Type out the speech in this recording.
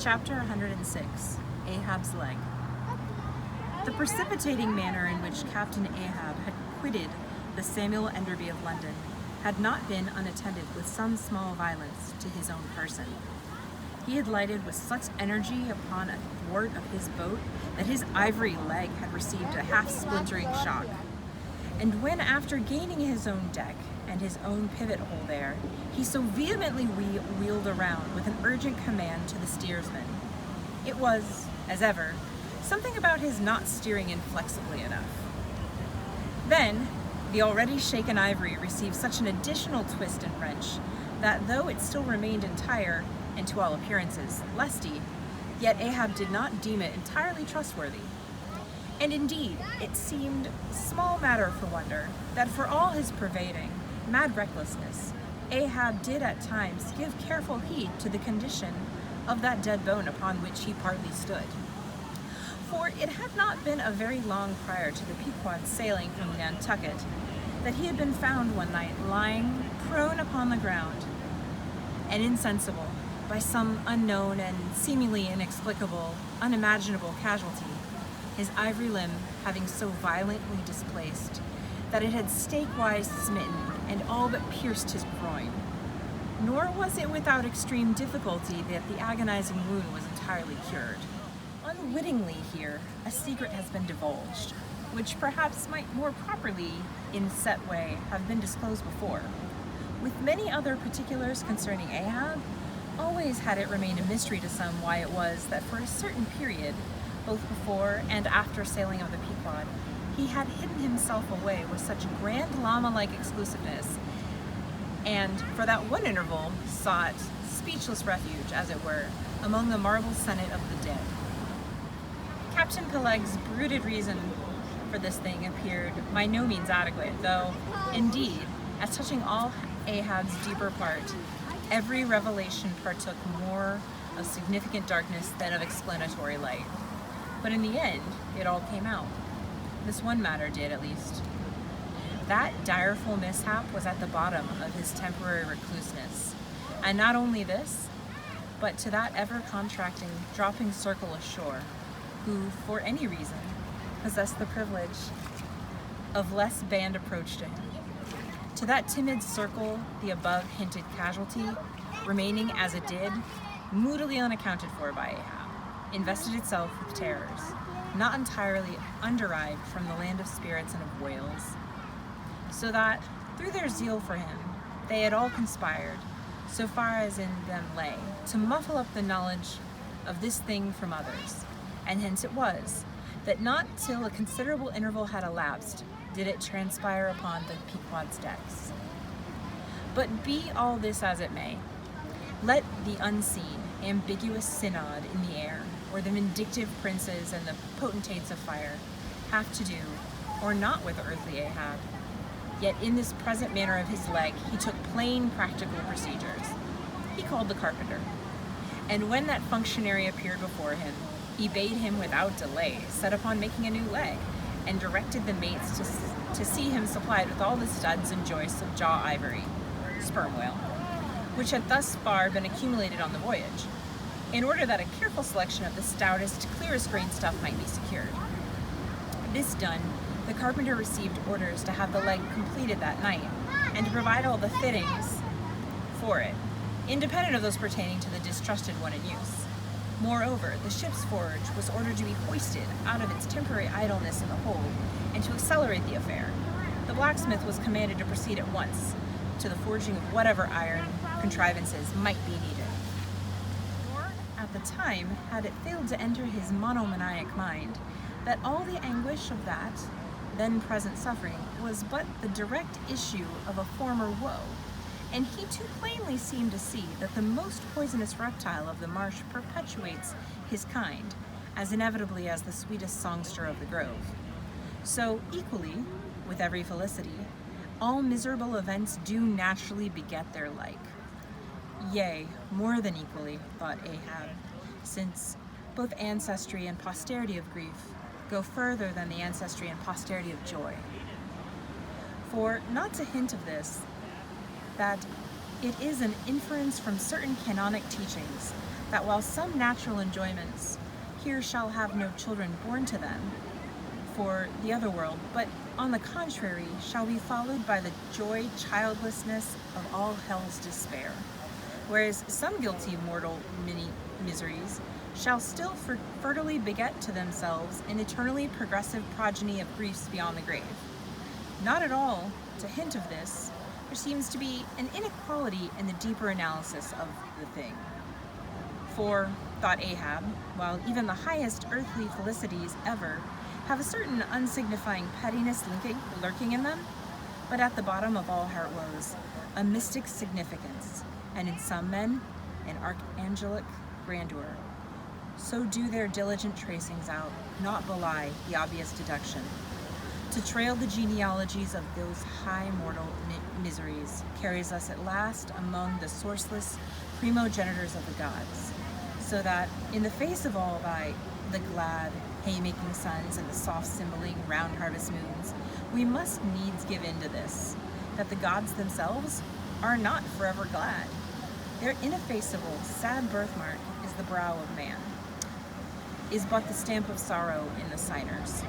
Chapter 106, Ahab's Leg. The precipitating manner in which Captain Ahab had quitted the Samuel Enderby of London had not been unattended with some small violence to his own person. He had lighted with such energy upon a thwart of his boat that his ivory leg had received a half-splintering shock. And when, after gaining his own deck and his own pivot hole there, he so vehemently wheeled around with an urgent command to the steersman, it was, as ever, something about his not steering inflexibly enough. Then, the already shaken ivory received such an additional twist and wrench that though it still remained entire, and to all appearances lusty, yet Ahab did not deem it entirely trustworthy. And indeed, it seemed small matter for wonder that for all his pervading, mad recklessness, Ahab did at times give careful heed to the condition of that dead bone upon which he partly stood. For it had not been a very long prior to the Pequod's sailing from Nantucket that he had been found one night lying prone upon the ground and insensible by some unknown and seemingly inexplicable, unimaginable casualty, his ivory limb having so violently displaced that it had stake-wise smitten and all but pierced his groin. Nor was it without extreme difficulty that the agonizing wound was entirely cured. Unwittingly here, a secret has been divulged, which perhaps might more properly, in set way, have been disclosed before. With many other particulars concerning Ahab, always had it remained a mystery to some why it was that for a certain period, both before and after sailing of the Pequod, he had hidden himself away with such grand llama-like exclusiveness, and for that one interval sought speechless refuge, as it were, among the marble senate of the dead. Captain Peleg's brooded reason for this thing appeared by no means adequate, though, indeed, as touching all Ahab's deeper part, every revelation partook more of significant darkness than of explanatory light. But in the end, it all came out. This one matter did, at least. That direful mishap was at the bottom of his temporary recluseness. And not only this, but to that ever-contracting, dropping circle ashore, who, for any reason, possessed the privilege of less band approach to him. To that timid circle, the above-hinted casualty, remaining as it did, moodily unaccounted for by Ahab, invested itself with terrors, not entirely underived from the land of spirits and of whales, so that, through their zeal for him, they had all conspired, so far as in them lay, to muffle up the knowledge of this thing from others, and hence it was, that not till a considerable interval had elapsed did it transpire upon the Pequod's decks. But be all this as it may, let the unseen, ambiguous synod in the air, or the vindictive princes and the potentates of fire, have to do, or not with earthly Ahab. Yet in this present manner of his leg, he took plain practical procedures. He called the carpenter, and when that functionary appeared before him, he bade him without delay set upon making a new leg, and directed the mates to see him supplied with all the studs and joists of jaw ivory, sperm whale, which had thus far been accumulated on the voyage, in order that a careful selection of the stoutest, clearest grained stuff might be secured. This done, the carpenter received orders to have the leg completed that night, and to provide all the fittings for it, independent of those pertaining to the distrusted one in use. Moreover, the ship's forge was ordered to be hoisted out of its temporary idleness in the hold, and to accelerate the affair, the blacksmith was commanded to proceed at once to the forging of whatever iron contrivances might be needed. Nor, at the time, had it failed to enter his monomaniac mind that all the anguish of that then present suffering was but the direct issue of a former woe, and he too plainly seemed to see that the most poisonous reptile of the marsh perpetuates his kind, as inevitably as the sweetest songster of the grove. So equally, with every felicity, all miserable events do naturally beget their like. Yea, more than equally, thought Ahab, since both ancestry and posterity of grief go further than the ancestry and posterity of joy. For, not to hint of this, that it is an inference from certain canonic teachings that while some natural enjoyments here shall have no children born to them for the other world, but on the contrary shall be followed by the joy childlessness of all hell's despair. Whereas some guilty mortal miseries shall still fertily beget to themselves an eternally progressive progeny of griefs beyond the grave. Not at all to hint of this, there seems to be an inequality in the deeper analysis of the thing. For, thought Ahab, while even the highest earthly felicities ever have a certain unsignifying pettiness lurking in them, but at the bottom of all heart woes, a mystic significance, and in some men, an archangelic grandeur. So do their diligent tracings out, not belie the obvious deduction. To trail the genealogies of those high mortal miseries carries us at last among the sourceless primogenitors of the gods, so that in the face of all the glad haymaking suns and the soft cymbaling round harvest moons, we must needs give in to this, that the gods themselves are not forever glad. Their ineffaceable, sad birthmark is the brow of man, is but the stamp of sorrow in the signers.